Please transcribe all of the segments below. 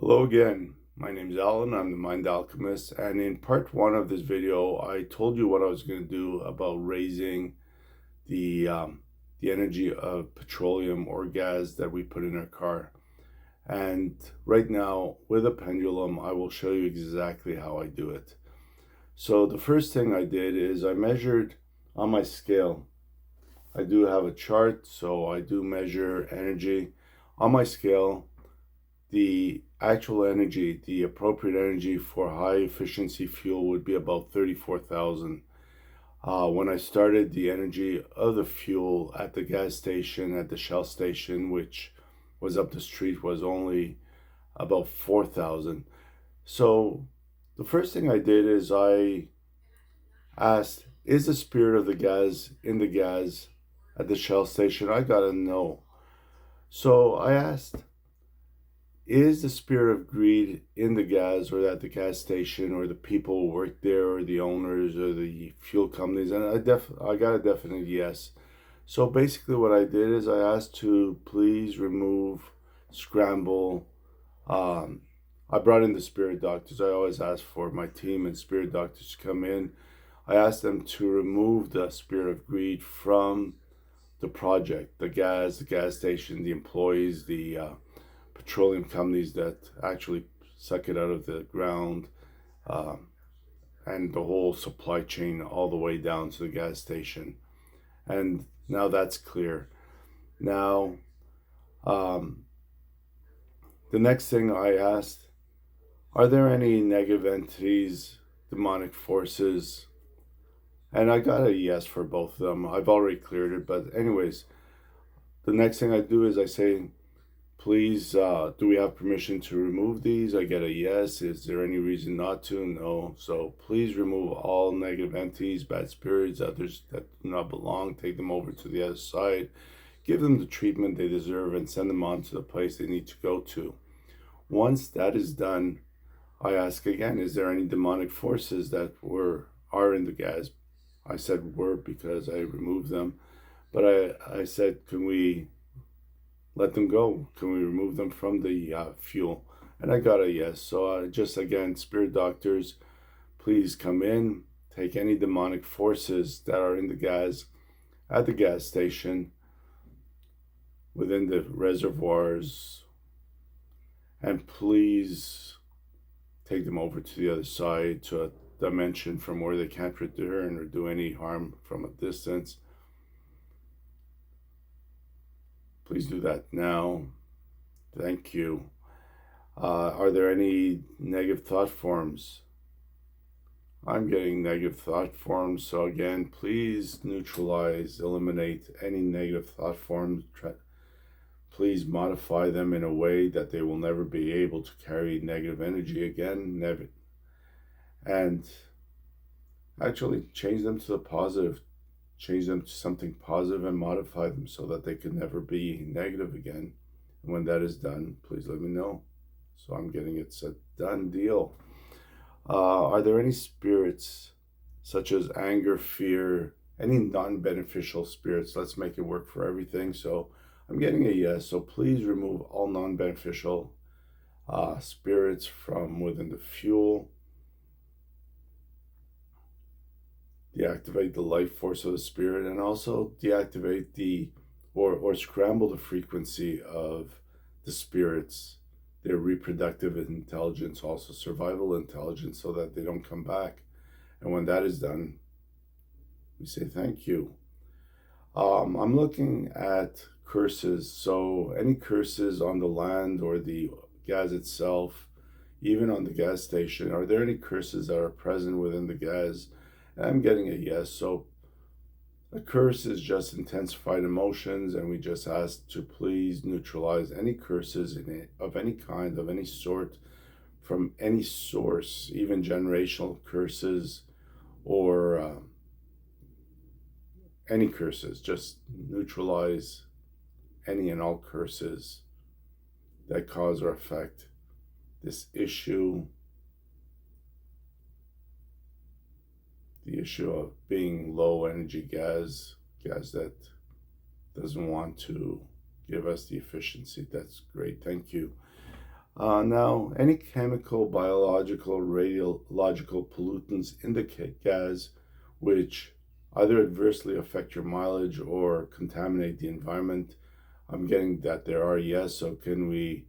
Hello again, my name is Allan, I'm the Mind Alchemist, and in part one of this video I told you what I was going to do about raising the, the energy of petroleum or gas that we put in our car. And right now with a pendulum I will show you exactly how I do it. So the first thing I did is I measured on my scale. I do have a chart, so I do measure energy on my scale. The actual energy, the appropriate energy for high efficiency fuel would be about 34,000. When I started, the energy of the fuel at the gas station, at the Shell station, which was up the street, was only about 4,000. So the first thing I did is I asked, is the spirit of the gas in the gas at the Shell station? I got a no. So I asked, is the spirit of greed in the gas or at the gas station or the people who work there or the owners or the fuel companies? And I got a definite yes. So basically what I did is I asked to please remove, scramble. I brought in the spirit doctors. I always ask for my team and spirit doctors to come in. I asked them to remove the spirit of greed from the project, the gas station, the employees, the petroleum companies that actually suck it out of the ground, and the whole supply chain all the way down to the gas station. And now that's clear. Now, the next thing I asked, are there any negative entities, demonic forces? And I got a yes for both of them. I've already cleared it, but anyways, the next thing I do is I say, please, do we have permission to remove these? I get a yes. Is there any reason not to? No. So please remove all negative entities, bad spirits, others that do not belong. Take them over to the other side. Give them the treatment they deserve and send them on to the place they need to go to. Once that is done, I ask again, is there any demonic forces that are in the gas? I said were because I removed them. But I said, can we let them go? Can we remove them from the fuel? And I got a yes. So just again, spirit doctors, please come in, take any demonic forces that are in the gas at the gas station, within the reservoirs, and please take them over to the other side, to a dimension from where they can't return or do any harm from a distance. Please do that now. Thank you. Are there any negative thought forms? I'm getting negative thought forms. So again, please neutralize, eliminate any negative thought forms. Please modify them in a way that they will never be able to carry negative energy again. Never. And actually change them to the positive. Change them to something positive and modify them so that they can never be negative again. And when that is done, please let me know. So I'm getting it's a done deal. Are there any spirits such as anger, fear, any non-beneficial spirits? Let's make it work for everything. So I'm getting a yes. So please remove all non-beneficial spirits from within the fuel. Deactivate the life force of the spirit, and also deactivate the or scramble the frequency of the spirits, their reproductive intelligence, also survival intelligence, so that they don't come back. And when that is done, we say thank you. I'm looking at curses. So any curses on the land or the gas itself, even on the gas station, are there any curses that are present within the gas? I'm getting a yes. So a curse is just intensified emotions, and we just ask to please neutralize any curses of any kind, of any sort, from any source, even generational curses or any curses. Just neutralize any and all curses that cause or affect this issue. The issue of being low energy gas that doesn't want to give us the efficiency. That's great. Thank you. Now, any chemical, biological, radiological pollutants in the gas which either adversely affect your mileage or contaminate the environment. I'm getting that there are, yes. So do we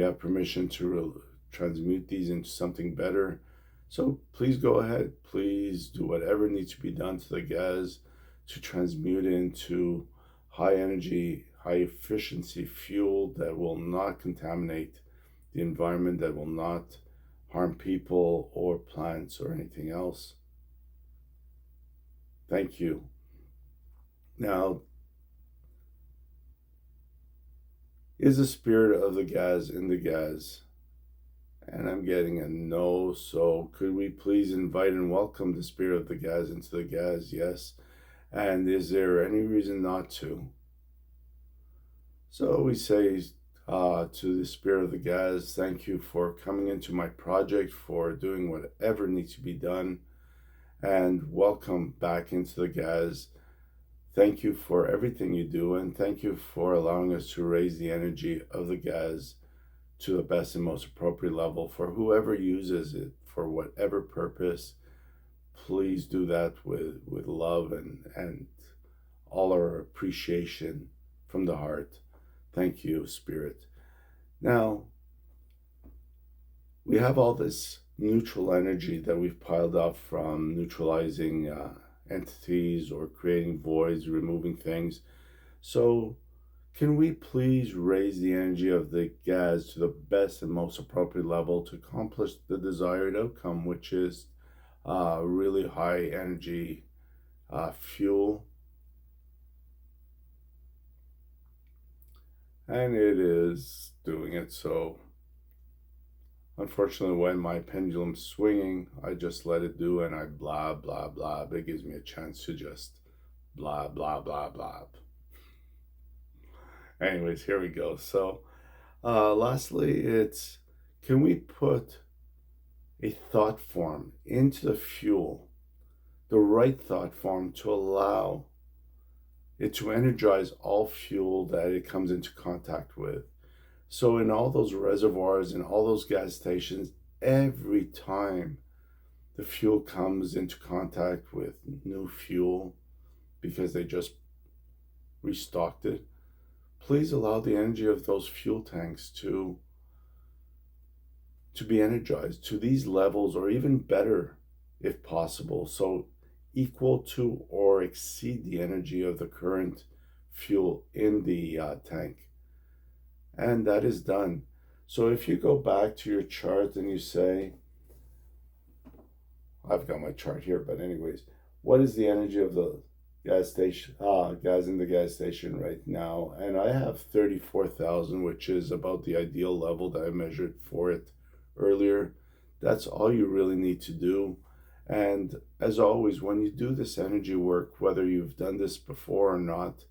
have permission to transmute these into something better? So please go ahead. Please do whatever needs to be done to the gas to transmute into high energy, high efficiency fuel that will not contaminate the environment, that will not harm people or plants or anything else. Thank you. Now, is the spirit of the gas in the gas? And I'm getting a no. So could we please invite and welcome the spirit of the gas into the gas? Yes. And is there any reason not to? So we say to the spirit of the gas, thank you for coming into my project, for doing whatever needs to be done, and welcome back into the gas. Thank you for everything you do, and thank you for allowing us to raise the energy of the gas to the best and most appropriate level for whoever uses it for whatever purpose. Please do that with love and all our appreciation from the heart. Thank you, Spirit. Now, we have all this neutral energy that we've piled up from neutralizing entities or creating voids, removing things. So can we please raise the energy of the gas to the best and most appropriate level to accomplish the desired outcome, which is really high energy fuel? And it is doing it. So unfortunately, when my pendulum's swinging, I just let it do and I blah, blah, blah. But it gives me a chance to just blah, blah, blah, blah. Anyways, here we go. So lastly, it's, can we put a thought form into the fuel, the right thought form, to allow it to energize all fuel that it comes into contact with? So in all those reservoirs and all those gas stations, every time the fuel comes into contact with new fuel because they just restocked it, please allow the energy of those fuel tanks to be energized to these levels, or even better if possible. So equal to or exceed the energy of the current fuel in the tank. And that is done. So if you go back to your chart and you say, I've got my chart here, but anyways, what is the energy of the gas station, gas in the gas station right now? And I have 34,000, which is about the ideal level that I measured for it earlier. That's all you really need to do. And as always, when you do this energy work, whether you've done this before or not,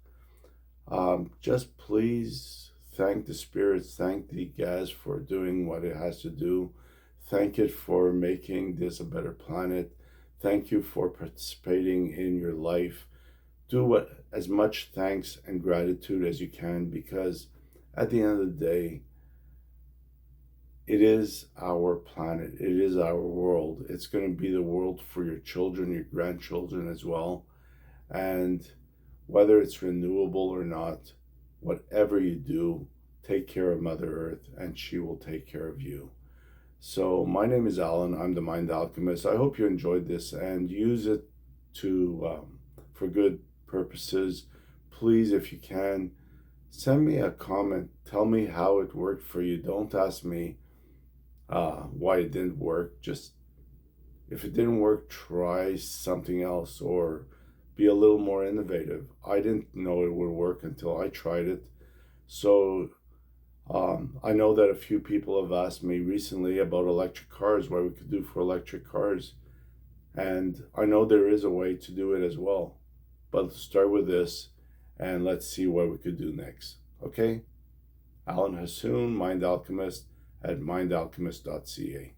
just please thank the spirits, thank the gas for doing what it has to do. Thank it for making this a better planet. Thank you for participating in your life. Do as much thanks and gratitude as you can, because at the end of the day, it is our planet. It is our world. It's going to be the world for your children, your grandchildren as well. And whether it's renewable or not, whatever you do, take care of Mother Earth and she will take care of you. So my name is Allan. I'm the Mind Alchemist. I hope you enjoyed this and use it for good purposes. Please, if you can, send me a comment. Tell me how it worked for you. Don't ask me why it didn't work. Just, if it didn't work, try something else or be a little more innovative. I didn't know it would work until I tried it. So I know that a few people have asked me recently about electric cars, what we could do for electric cars. And I know there is a way to do it as well. But let's start with this and let's see what we could do next. Okay? Allan Hassoun, Mind Alchemist, at mindalchemist.ca.